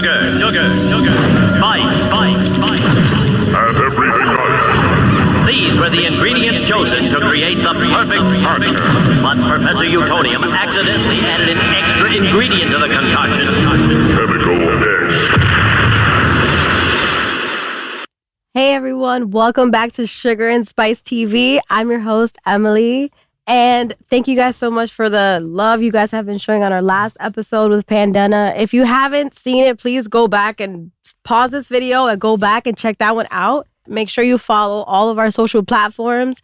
sugar, spice. And everything else. These were the ingredients chosen to create the perfect tartar. But Professor Utonium accidentally added an extra ingredient to the concoction. Chemical X. Hey everyone, welcome back to Sugar and Spice TV. I'm your host, Emily. And thank you guys so much for the love you guys have been showing on our last episode with Pandena. If you haven't seen it, please go back and pause this video and go back and check that one out. Make sure you follow all of our social platforms.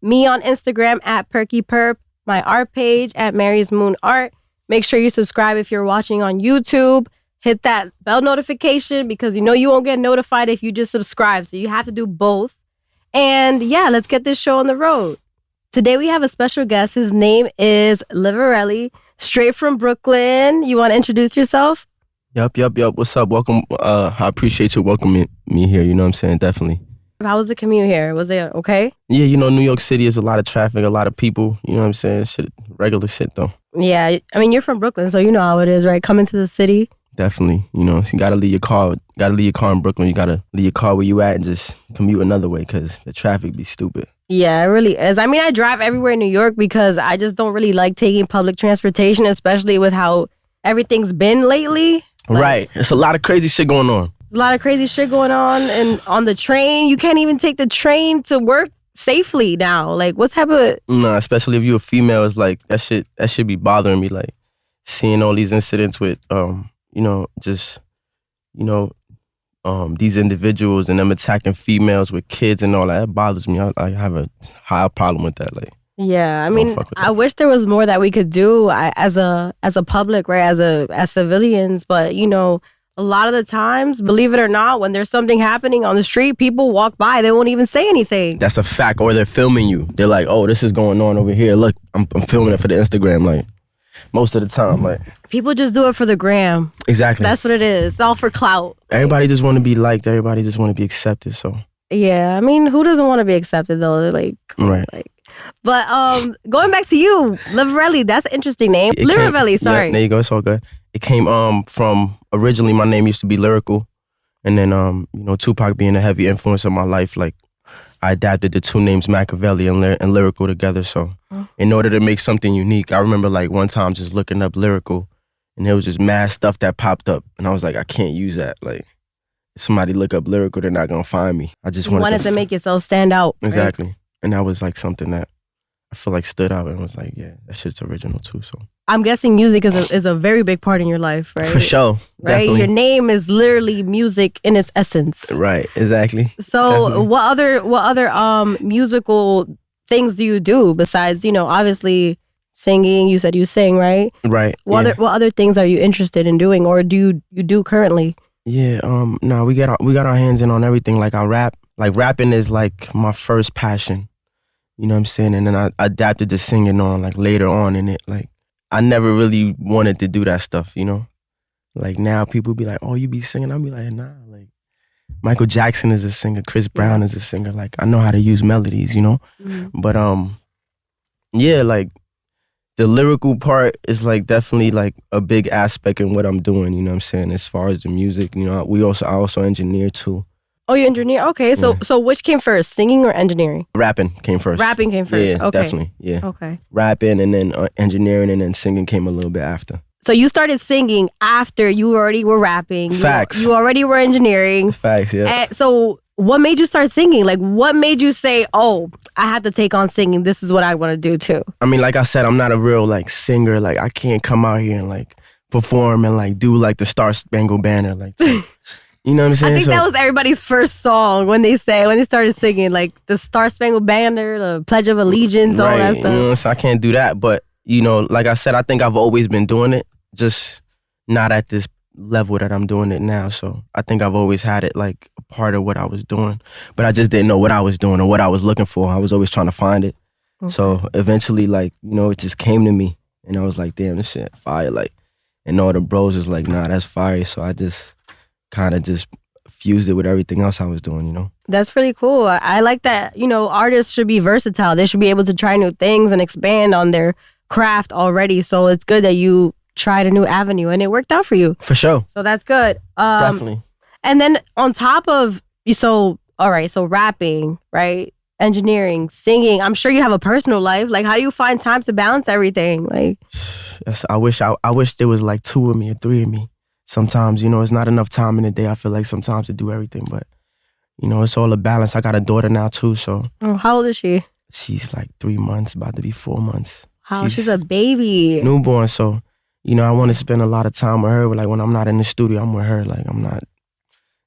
Me on Instagram at PerkyPerp, my art page at Mary's Moon Art. Make sure you subscribe if you're watching on YouTube. Hit that bell notification because you know you won't get notified if you just subscribe. So you have to do both. And yeah, let's get this show on the road. Today we have a special guest. His name is Lyrivelli, straight from Brooklyn. You want to introduce yourself? Yup. What's up? Welcome. I appreciate you welcoming me here. You know what I'm saying? Definitely. How was the commute here? Was it okay? Yeah, you know, New York City is a lot of traffic, a lot of people. You know what I'm saying? Shit, regular shit though. Yeah, I mean, you're from Brooklyn, so you know how it is, right? Coming to the city. Definitely. You know, you gotta leave your car. Gotta leave your car in Brooklyn. You gotta leave your car where you at and just commute another way because the traffic be stupid. Yeah, it really is. I mean, I drive everywhere in New York because I just don't really like taking public transportation, especially with how everything's been lately. Right. It's a lot of crazy shit going on. A lot of crazy shit going on. And on the train, you can't even take the train to work safely now. Like, what's happening? Nah, especially if you're a female, it's like that should be bothering me. Like, seeing all these incidents with, these individuals and them attacking females with kids and all that bothers me. I have a high problem with that. Like, yeah, I mean, I wish there was more that we could do as a public, right? As civilians, but you know, a lot of the times, believe it or not, when there's something happening on the street, people walk by, they won't even say anything. That's a fact. Or they're filming you. They're like, "Oh, this is going on over here. Look, I'm filming it for the Instagram." Like, most of the time, like, people just do it for the gram. Exactly. That's what it is. It's all for clout. Everybody just want to be liked. Everybody just want to be accepted. So yeah, I mean, who doesn't want to be accepted though? Like, right. Like, but going back to you, Lyrivelli, that's an interesting name. Lyrivelli, sorry. Yeah, there you go. It's all good. It came from originally my name used to be Lyrical, and then Tupac being a heavy influence in my life, like I adapted the two names Machiavelli and Lyrical together. So in order to make something unique, I remember like one time just looking up Lyrical, and there was just mad stuff that popped up, and I was like, I can't use that. Like, if somebody look up Lyrical, they're not gonna find me. I just wanted to make yourself stand out. Exactly. Right? And that was like something that I feel like stood out and was like, yeah, that shit's original too. So I'm guessing music is a very big part in your life, right? For sure. Right? Definitely. Your name is literally music in its essence. Right, exactly. So Definitely. what other musical things do you do besides, obviously singing? You said you sing, right? Right. What other things are you interested in doing or do you do currently? Yeah, no, we got our hands in on everything. Like I rap. Like rapping is like my first passion. You know what I'm saying? And then I adapted to singing on like later on in it. Like I never really wanted to do that stuff, you know? Like now people be like, "Oh, you be singing?" I'll be like, "Nah." Like Michael Jackson is a singer, Chris Brown is a singer. Like I know how to use melodies, you know? Mm-hmm. But yeah, like the lyrical part is like definitely like a big aspect in what I'm doing, you know what I'm saying? As far as the music, you know, I also engineer too. Oh, you engineer? Okay, so which came first, singing or engineering? Rapping came first. Rapping came first, yeah, okay. Definitely, yeah. Okay. Rapping and then engineering and then singing came a little bit after. So you started singing after you already were rapping. Facts. You already were engineering. Facts, yeah. And so what made you start singing? Like what made you say, oh, I had to take on singing. This is what I want to do too. I mean, like I said, I'm not a real like singer. Like I can't come out here and like perform and like do like the Star Spangled Banner. Like, you know what I'm saying? I think that was everybody's first song when they started singing like the Star Spangled Banner, the Pledge of Allegiance, all that stuff. You know, so I can't do that. But, you know, like I said, I think I've always been doing it, just not at this level that I'm doing it now. So I think I've always had it like a part of what I was doing. But I just didn't know what I was doing or what I was looking for. I was always trying to find it. Okay. So eventually, like, you know, it just came to me. And I was like, damn, this shit fire. Like, and all the bros was like, nah, that's fire. So I just kind of just fused it with everything else I was doing, you know? That's pretty cool. I like that, you know, artists should be versatile. They should be able to try new things and expand on their craft already. So it's good that you tried a new avenue and it worked out for you. For sure. So that's good. Definitely. And then on top of, so rapping, right? Engineering, singing. I'm sure you have a personal life. Like, how do you find time to balance everything? Like, Yes, I wish there was like 2 of me or 3 of me. Sometimes, it's not enough time in the day. I feel like sometimes to do everything, but it's all a balance. I got a daughter now too, so. Oh, how old is she? She's like 3 months, about to be 4 months. Wow, she's a baby. Newborn, so I want to spend a lot of time with her. Like when I'm not in the studio, I'm with her. Like I'm not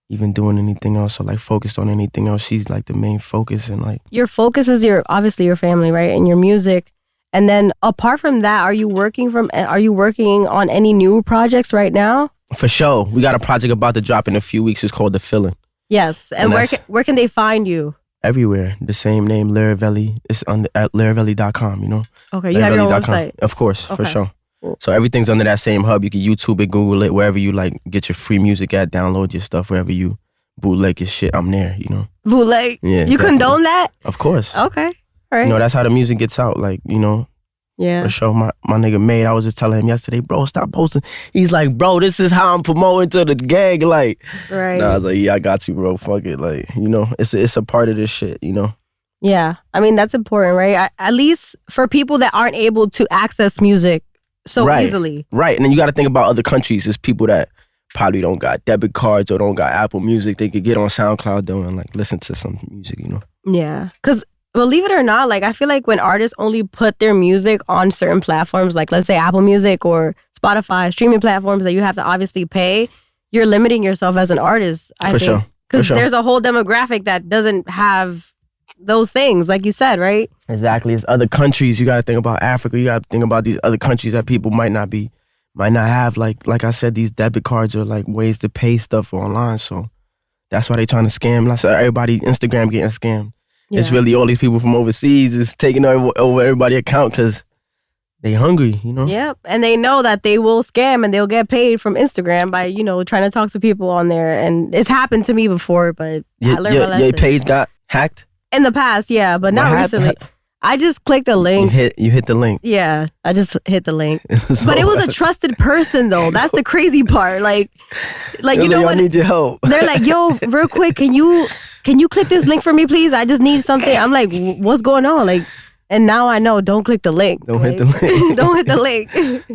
even doing anything else or like focused on anything else. She's like the main focus, and like your focus is obviously your family, right, and your music. And then apart from that, are you working on any new projects right now? For sure, we got a project about to drop in a few weeks. It's called The Feeling. Yes, and where can they find you? Everywhere, the same name, Lyrivelli. It's at lyrivelli.com. Okay, you have your own website. Of course, Okay. for sure. Cool. So everything's under that same hub. You can YouTube it, Google it, wherever you like get your free music at, download your stuff, wherever you bootleg your shit, I'm there, Bootleg? Yeah. You definitely. condone that? Of course. Okay. All right. That's how the music gets out, like, Yeah. for sure. My nigga Made, I was just telling him yesterday, bro, stop posting. He's like, bro, this is how I'm promoting to the gang, like. Right. Nah, I was like, yeah, I got you, bro, fuck it, like, it's a part of this shit, Yeah. I mean, that's important, right? At least for people that aren't able to access music so Right. easily. Right, and then you got to think about other countries. There's people that probably don't got debit cards or don't got Apple Music. They could get on SoundCloud though and like listen to some music, Yeah. Because believe it or not, like I feel like when artists only put their music on certain platforms, like let's say Apple Music or Spotify, streaming platforms that you have to obviously pay, you're limiting yourself as an artist, I For think. sure. Because sure. there's a whole demographic that doesn't have those things, like you said, right? Exactly. It's other countries. You got to think about Africa. You got to think about these other countries that people might not have, like I said, these debit cards or like ways to pay stuff online. So that's why they trying to scam. Like I said, everybody, Instagram getting scammed. Yeah. It's really all these people from overseas is taking over everybody's account because they hungry, Yep. And they know that they will scam and they'll get paid from Instagram by, trying to talk to people on there. And it's happened to me before, but I learned my lesson. Your page got hacked? In the past, yeah, but not recently. I just clicked a link. You hit the link. Yeah, I just hit the link. So, But it was a trusted person though. That's the crazy part. Like I when need your help. they're like, "Yo, real quick, can you click this link for me, please? I just need something." I'm like, "What's going on?" Like, and now I know. Don't click the link. Don't hit the link. Don't hit the link.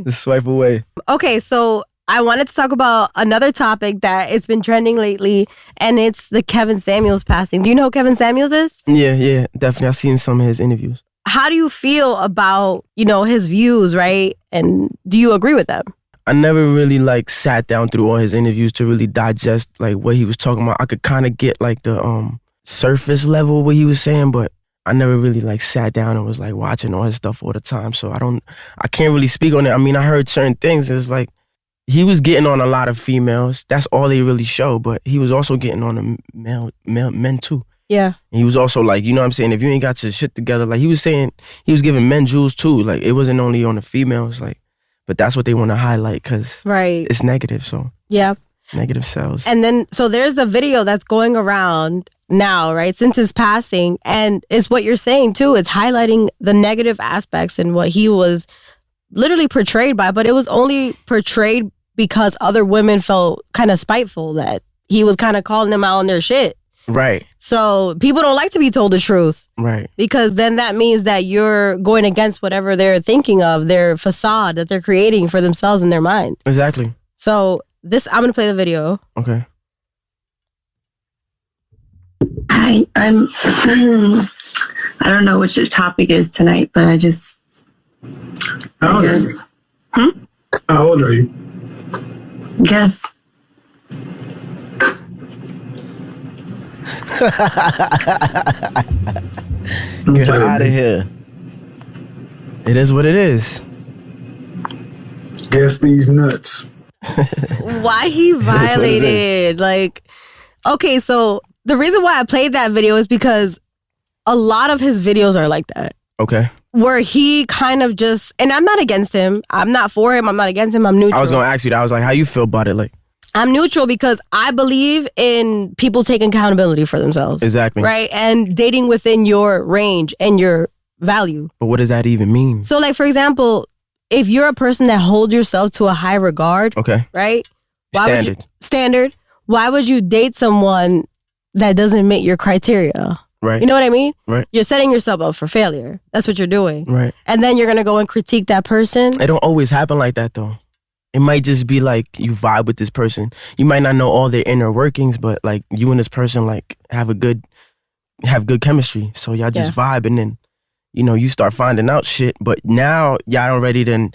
Just swipe away. Okay, so I wanted to talk about another topic that it's been trending lately, and it's the Kevin Samuels passing. Do you know who Kevin Samuels is? Yeah, definitely. I've seen some of his interviews. How do you feel about, his views, right? And do you agree with them? I never really like sat down through all his interviews to really digest like what he was talking about. I could kind of get like the surface level what he was saying, but I never really like sat down and was like watching all his stuff all the time. So I can't really speak on it. I mean, I heard certain things. It's like he was getting on a lot of females. That's all they really show. But he was also getting on the men too. Yeah. And he was also like, you know what I'm saying? If you ain't got your shit together, like he was saying, he was giving men jewels too. Like it wasn't only on the females, like, but that's what they want to highlight because it's negative. So yeah, negative sells. And then, so there's a video that's going around now, right? Since his passing. And it's what you're saying too. It's highlighting the negative aspects and what he was literally portrayed by, but it was only portrayed because other women felt kind of spiteful that he was kind of calling them out on their shit. Right. So people don't like to be told the truth. Right. Because then that means that you're going against whatever they're thinking of, their facade that they're creating for themselves in their mind. Exactly. So I'm going to play the video. Okay. Hi, I'm I don't know what your topic is tonight, but How old are you? How old are you? Guess. Get out of here. It is what it is. Guess these nuts. Why he violated? Like, okay, so the reason why I played that video is because a lot of his videos are like that. Okay. Where he kind of just, and I'm not against him. I'm not for him. I'm not against him. I'm neutral. I was going to ask you that. I was like, how you feel about it? Like, I'm neutral because I believe in people taking accountability for themselves. Exactly. Right? And dating within your range and your value. But what does that even mean? So like, for example, if you're a person that holds yourself to a high regard, Okay. right? Standard. Why would you date someone that doesn't meet your criteria? Right. You know what I mean? Right. You're setting yourself up for failure. That's what you're doing. Right. And then you're going to go and critique that person. It don't always happen like that, though. It might just be like you vibe with this person. You might not know all their inner workings, but like you and this person like have good chemistry. So y'all just vibe, and then you start finding out shit. But now y'all already been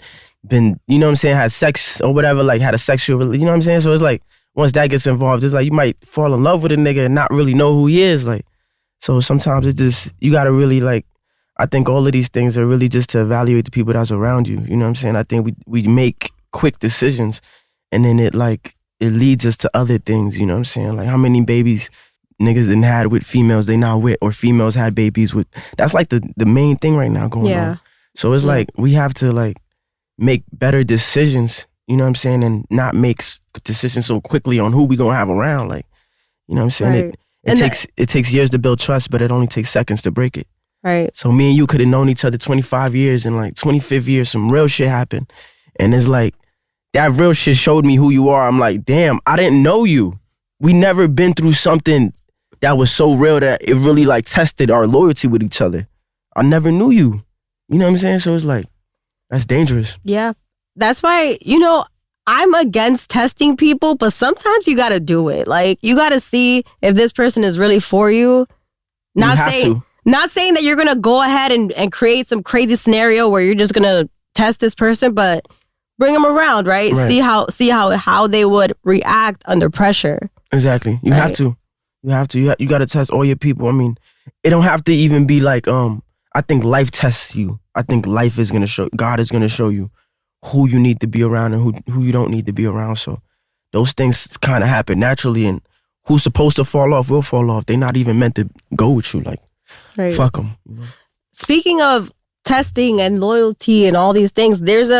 had sex or whatever, like had a sexual, you know what I'm saying? So it's like once that gets involved, it's like you might fall in love with a nigga and not really know who he is. Like, so sometimes it's just you gotta really like. I think all of these things are really just to evaluate the people that's around you. You know what I'm saying? I think we make quick decisions, and then it leads us to other things. You know what I'm saying? Like how many babies niggas didn't had with females they not with, or females had babies with. That's like the main thing right now going on. So it's like we have to like make better decisions. You know what I'm saying? And not make decisions so quickly on who we gonna have around. Like, you know what I'm saying? Right. It takes years to build trust, but it only takes seconds to break it. Right. So me and you could have known each other 25 years, and like 25th year, some real shit happened. And it's like, that real shit showed me who you are. I'm like, damn, I didn't know you. We never been through something that was so real that it really like tested our loyalty with each other. I never knew you. You know what I'm saying? So it's like, that's dangerous. Yeah. That's why, I'm against testing people, but sometimes you got to do it. Like, you got to see if this person is really for you. Not saying that you're going to go ahead and create some crazy scenario where you're just going to test this person, but bring them around, right? See how they would react under pressure. Exactly. You have to. You got to test all your people. I mean, it don't have to even be like, I think life tests you. I think life is going to show, God is going to show you who you need to be around and who you don't need to be around. So those things kind of happen naturally, and who's supposed to fall off will fall off. They're not even meant to go with you. Like, fuck them. Speaking of testing and loyalty and all these things, there's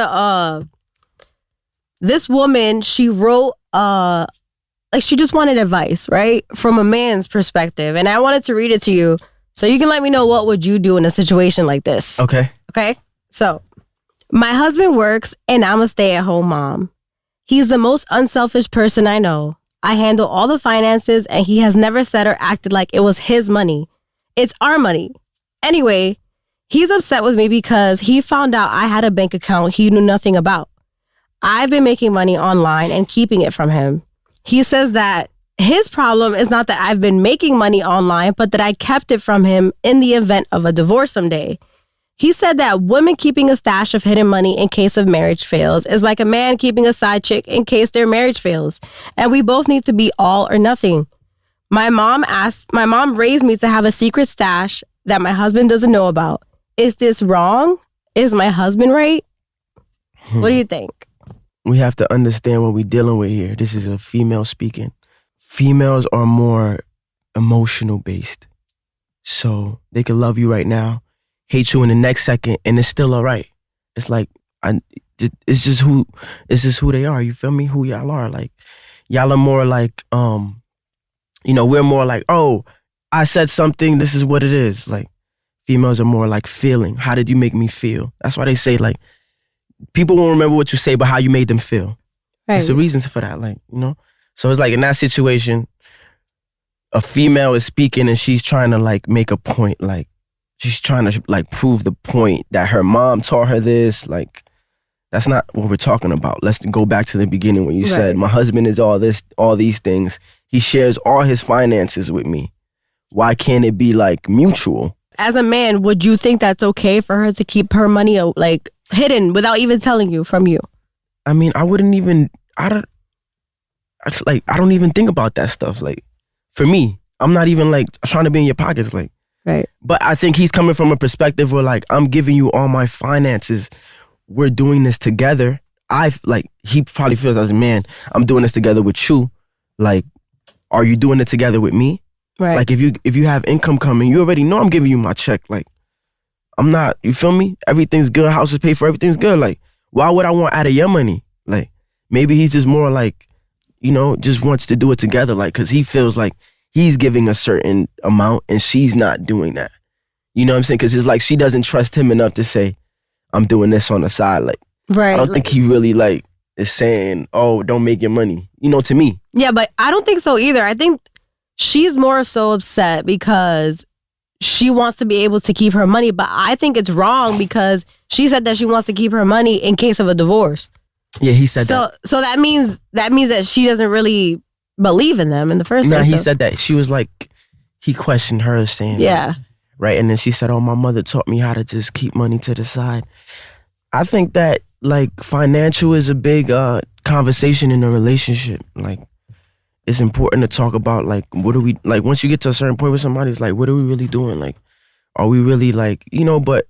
this woman, she wrote like she just wanted advice, right? From a man's perspective. And I wanted to read it to you so you can let me know what would you do in a situation like this. Okay. So, my husband works and I'm a stay-at-home mom. He's the most unselfish person I know. I handle all the finances and he has never said or acted like it was his money. It's our money. Anyway, he's upset with me because he found out I had a bank account he knew nothing about. I've been making money online and keeping it from him. He says that his problem is not that I've been making money online, but that I kept it from him in the event of a divorce someday. He said that women keeping a stash of hidden money in case of marriage fails is like a man keeping a side chick in case their marriage fails. And we both need to be all or nothing. My mom raised me to have a secret stash that my husband doesn't know about. Is this wrong? Is my husband right? What do you think? We have to understand what we're dealing with here. This is a female speaking. Females are more emotional based. So they can love you right now, hate you in the next second, and it's still all right. It's like, it's just who they are. You feel me? Who y'all are. Like, y'all are more like, we're more like, oh, I said something, this is what it is. Like, females are more like feeling. How did you make me feel? That's why they say, like, people won't remember what you say, but how you made them feel. Right. There's a reason for that, like, So it's like in that situation, a female is speaking and she's trying to like make a point, like she's trying to like prove the point that her mom taught her this. Like, that's not what we're talking about. Let's go back to the beginning when you said my husband is all these things. He shares all his finances with me. Why can't it be like mutual? As a man, would you think that's okay for her to keep her money like hidden without even telling you from you? I mean, I don't even think about that stuff. Like, for me, I'm not even like trying to be in your pockets. Like, right. But I think he's coming from a perspective where like, I'm giving you all my finances. We're doing this together. He probably feels as a man, I'm doing this together with you. Like, are you doing it together with me? Right. Like, if you have income coming, you already know I'm giving you my check. Like, I'm not, you feel me? Everything's good. House is paid for. Everything's good. Like, why would I want out of your money? Like, maybe he's just more like, just wants to do it together. Like, cause he feels like he's giving a certain amount and she's not doing that. You know what I'm saying? Cause it's like she doesn't trust him enough to say, I'm doing this on the side. Like, Right. I don't think he really like is saying, "Oh, don't make your money." You know, to me. Yeah, but I don't think so either. I think she's more so upset because she wants to be able to keep her money, but I think it's wrong because she said that she wants to keep her money in case of a divorce. Yeah, he said that. So that means that she doesn't really believe in them in the first place. No, he said that. She was like, he questioned her saying, yeah. Right. And then she said, "Oh, my mother taught me how to just keep money to the side." I think that like financial is a big conversation in a relationship. Like, it's important to talk about like, what are we, like once you get to a certain point with somebody, it's like, what are we really doing? Like, are we really like, but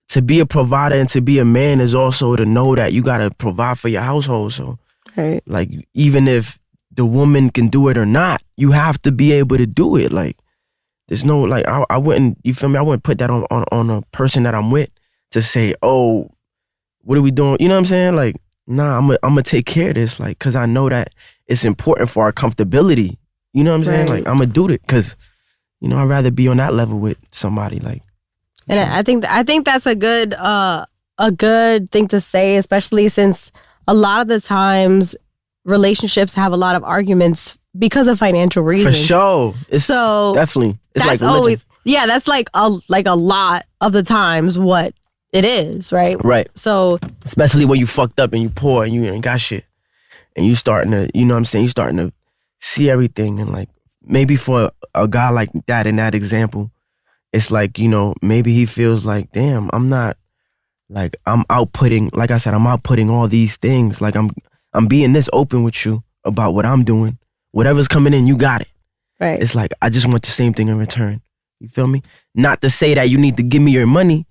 to be a provider and to be a man is also to know that you got to provide for your household. So Right. like, even if the woman can do it or not, you have to be able to do it. Like, there's no, like, I wouldn't, you feel me? I wouldn't put that on a person that I'm with to say, "Oh, what are we doing?" You know what I'm saying? Like, nah, I'm gonna take care of this, like, cause I know that it's important for our comfortability. You know what I'm saying? Right. Like, I'm gonna do it, cause, I'd rather be on that level with somebody. Like, And I think that's a good thing to say, especially since a lot of the times relationships have a lot of arguments because of financial for reasons. sure, it's So definitely, it's that's like religion. always that's like a lot of the times what it is, right? Right. So Especially when you fucked up and you poor and you ain't got shit, and you starting to, you know what I'm saying? You starting to see everything, and like, maybe for a guy like that in that example, it's like, maybe he feels like, damn, I'm not, like, I'm outputting, like I said, I'm outputting all these things. Like, I'm being this open with you about what I'm doing. Whatever's coming in, you got it. right. It's like, I just want the same thing in return. You feel me? Not to say that you need to give me your money,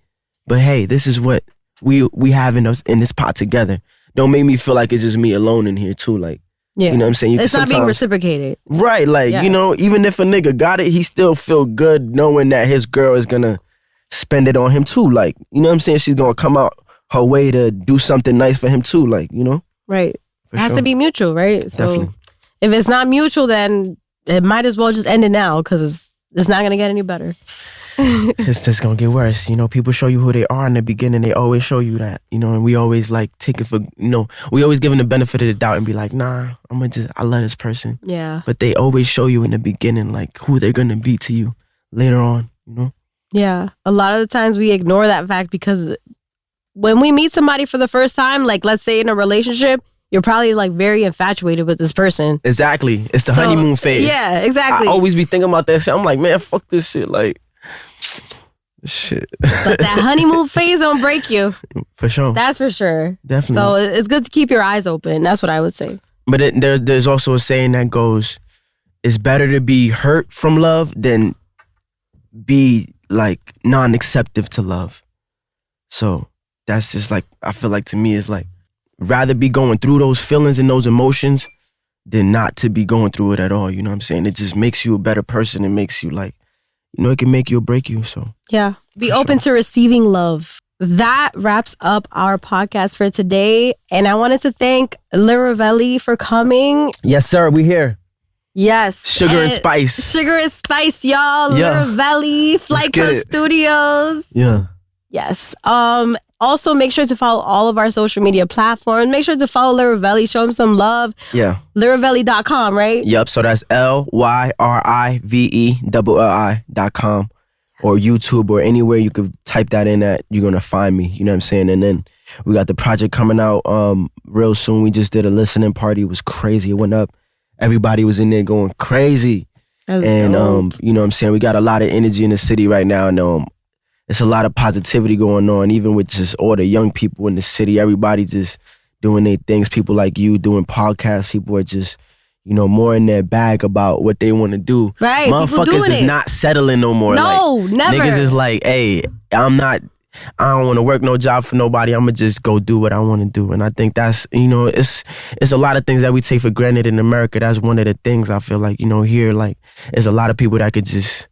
but hey, this is what we have in this pot together. Don't make me feel like it's just me alone in here too. Like, Yeah. you know what I'm saying? It's not being sometimes- reciprocated. Right, like, Yes. Even if a nigga got it, he still feel good knowing that his girl is gonna spend it on him too. Like, you know what I'm saying? She's gonna come out her way to do something nice for him too. Like, Right. For It has sure. to be mutual, right? So Definitely. if it's not mutual, then it might as well just end it now because it's not going to get any better. It's just gonna get worse. People show you who they are in the beginning. They always show you that, and we always like take it for, we always give them the benefit of the doubt and be like, nah, I love this person. Yeah. But they always show you in the beginning, like, who they're gonna be to you later on, Yeah. A lot of the times we ignore that fact because when we meet somebody for the first time, like let's say in a relationship, you're probably like very infatuated with this person. Exactly. It's the So, honeymoon phase. Yeah, exactly. I always be thinking about that shit. I'm like, man, fuck this shit. Like, shit. But that honeymoon phase don't break you. For sure. That's for sure. Definitely. So it's good to keep your eyes open. That's what I would say. But there's also a saying that goes, it's better to be hurt from love than be like non-acceptive to love. So that's just like, I feel like to me it's like, rather be going through those feelings and those emotions than not to be going through it at all. You know what I'm saying? It just makes you a better person. It makes you like, it can make you or break you. So Yeah. Be open to receiving love. That wraps up our podcast for today. And I wanted to thank Lyrivelli for coming. yes, sir. We here. Yes. Sugar and spice. Sugar and spice, y'all. Yeah. Lyrivelli, Flight get Club it. Studios. Yeah. Yes. Also, make sure to follow all of our social media platforms. Make sure to follow Lyrivelli. Show him some love. Yeah. Lyrivelli.com, right? Yep. So that's LYRIVELLI.com or YouTube or anywhere you could type that in at, you're going to find me. You know what I'm saying? And then we got the project coming out real soon. We just did a listening party. It was crazy. It went up. Everybody was in there going crazy. That's And, dope. you know what I'm saying? We got a lot of energy in the city right now. And it's a lot of positivity going on, even with just all the young people in the city. Everybody just doing their things. People like you doing podcasts. People are just, more in their bag about what they want to do. Right, people Motherfuckers doing is it. not settling no more. No, like, never. Niggas is like, hey, I don't want to work no job for nobody. I'm going to just go do what I want to do. And I think that's, it's a lot of things that we take for granted in America. That's one of the things I feel like, here, like, there's a lot of people that could just,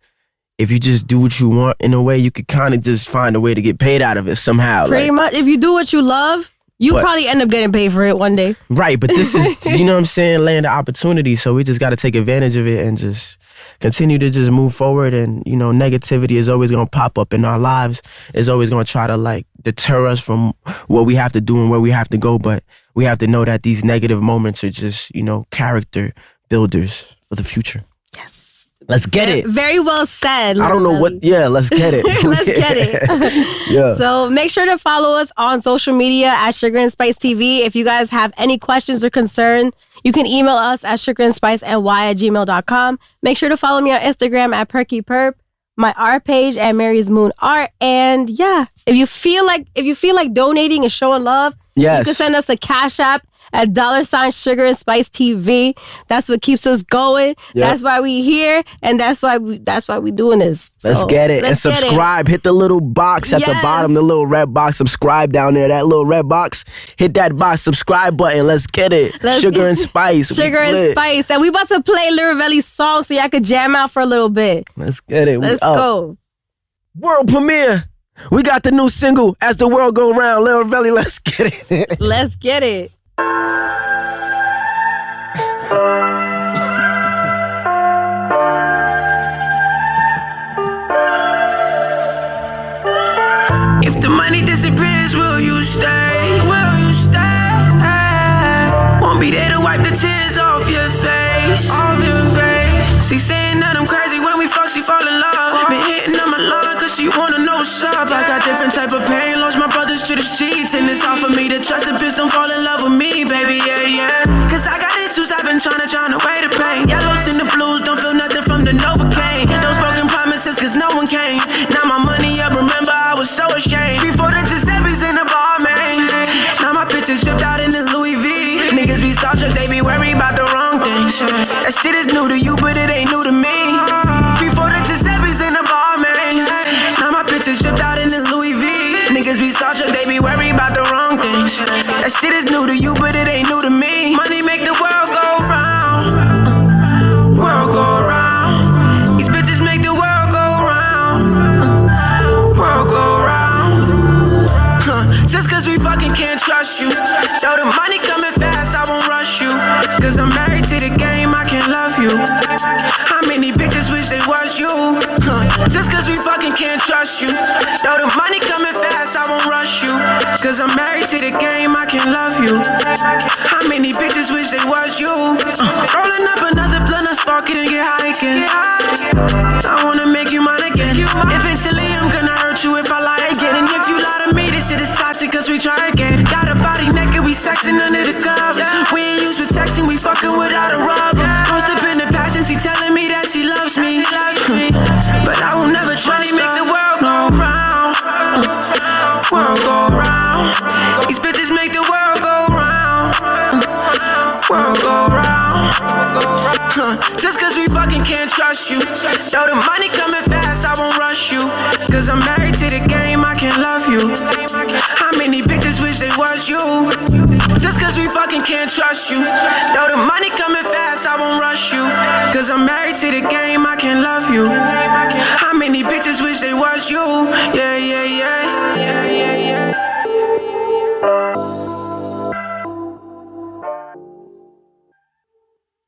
if you just do what you want in a way, you could kind of just find a way to get paid out of it somehow. Pretty like, much. If you do what you love, You probably end up getting paid for it one day. Right, but this is, you know what I'm saying, laying the opportunity. So we just got to take advantage of it and just continue to just move forward. And, you know, negativity is always going to pop up in our lives. It's always going to try to, like, deter us from what we have to do and where we have to go. But we have to know that these negative moments are just, you know, character builders for the future. Yes. Let's get it. Very well said. I don't know what. Yeah, let's get it. Let's get it. Yeah. So make sure to follow us on social media at Sugar and Spice TV. If you guys have any questions or concerns, you can email us at sugarandspiceny@gmail.com. Make sure to follow me on Instagram at PerkyPerp, my art page at Mary's Moon Art. And yeah, if you feel like donating and showing love, Yes. you can send us a Cash App at $Sugar and Spice TV. That's what keeps us going. Yep. That's why we here, and that's why we doing this. Let's So, get it. And let's get it. subscribe. Hit the little box at the Yes. bottom, the little red box. Subscribe down there. That little red box. Hit that box. Subscribe button. Let's get it. Let's Sugar get- and Spice. We Sugar and lit. Spice. And we about to play Lyrivelli's song so y'all could jam out for a little bit. Let's get it. We Let's up. go. World premiere. We got the new single, As the World Go Round. Lyrivelli, let's get it. Let's get it. If the money disappears, will you stay? Will you stay? Won't be there to wipe the tears off your face. Off your face. She saying that I'm crazy when we fuck, she fall in love. Been hitting on my line cause she wanna know what's up. I got different type of pain, lost my brothers to the streets. And it's hard for me to trust a bitch, don't fall in love with me, baby, yeah, yeah. Cause I got issues, I've been trying away the pain. Yellows in the blues, don't feel nothing from the Novocaine. Those broken promises cause no one came. Now my money up, remember I was so ashamed. Before the Giuseppe's in the bar, man. Now my pictures stripped out in the Louis V. Niggas be star they be worried about the wrong things. That shit is new to you, but it ain't new to me. Before the Giuseppe's in the bar, man. Now my pictures stripped out in the Louis V. Niggas be star they be worried about the wrong things. That shit is new to you, but it ain't new to me. Money make the world go round. World go round. These bitches make the world go round. World go round. Just cause we fucking can't trust you. Though the money coming fast, I won't rush you. Cause I'm married to the game, I can't love you. How many bitches wish they was you? Just cause we fucking can't trust you. Though the money coming fast, I won't rush you. Cause I'm married to the game, I can't love you. How many bitches wish they was you? Rolling up another blunt, I spark it and get high again. I wanna make you mine again. Eventually I'm gonna hurt you if I lie again. And if you lie to me, this shit is toxic cause we try again. Got a body naked, we sexing under the covers. We ain't used protection, we fucking without a rubber. Lost up in the passion, she telling me that she loves me. But I will never trust her. Make the world go round. World go round. These bitches make the world go round. World go round. Just cause we fucking can't trust you. Though the money coming fast, I won't rush you. Cause I'm married to the game, I can't love you. How many bitches wish they was you? Just cause we fucking can't trust you. Though the money coming fast, I won't rush you. Cause I'm married to the game, I can't love you. How many bitches wish they was you? Yeah, yeah, yeah. Yeah, yeah, yeah.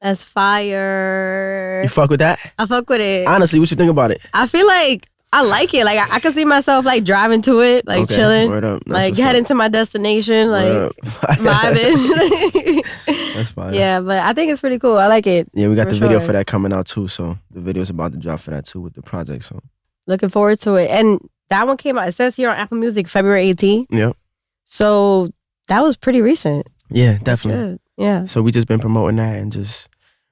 That's fire. You fuck with that? I fuck with it. Honestly, what you think about it? I feel like I like it. Like I can see myself like driving to it, like Okay, chilling, word up. That's like what's heading up. to my destination, like Word up. vibing. That's fine. Yeah, but I think it's pretty cool. I like it. Yeah, we got For the video sure. for that coming out too. So the video's about to drop for that too with the project. So Looking forward to it. And that one came out. It says here on Apple Music, February 18th. Yep. So that was pretty recent. Yeah, definitely. Good. Yeah. So we just been promoting that and just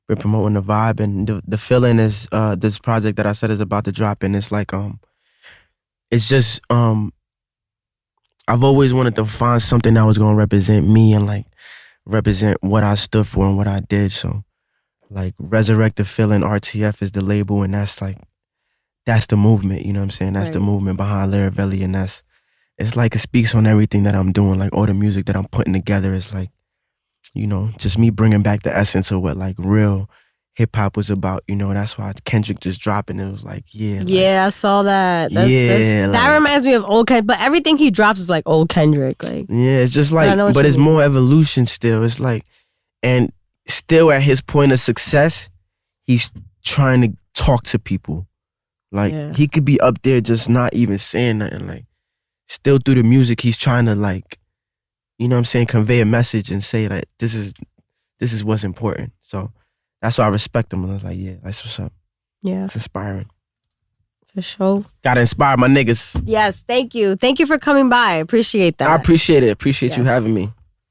been promoting the vibe and the feeling is this project that I said is about to drop and it's like it's just I've always wanted to find something that was gonna represent me and like represent what I stood for and what I did. So like Resurrect the Feeling RTF is the label and that's the movement, you know what I'm saying? That's the Right. movement behind Lyrivelli and it's like it speaks on everything that I'm doing, like all the music that I'm putting together is like, you know, just me bringing back the essence of what like real hip hop was about, you know, that's why Kendrick just dropping it was like, Yeah, I saw that. That like, reminds me of old Kendrick, but everything he drops is like old Kendrick. Like, yeah, it's just like, but it's more evolution still. It's like, and still at his point of success, he's trying to talk to people. Like, he could be up there just not even saying nothing. Like, still through the music, he's trying to, like, you know what I'm saying, convey a message and say that this is what's important. So that's why I respect him. And I was like, yeah, that's what's up. Yeah. It's inspiring. For sure. Gotta inspire my niggas. Yes, thank you. Thank you for coming by. Appreciate that. I appreciate it. Appreciate you having me.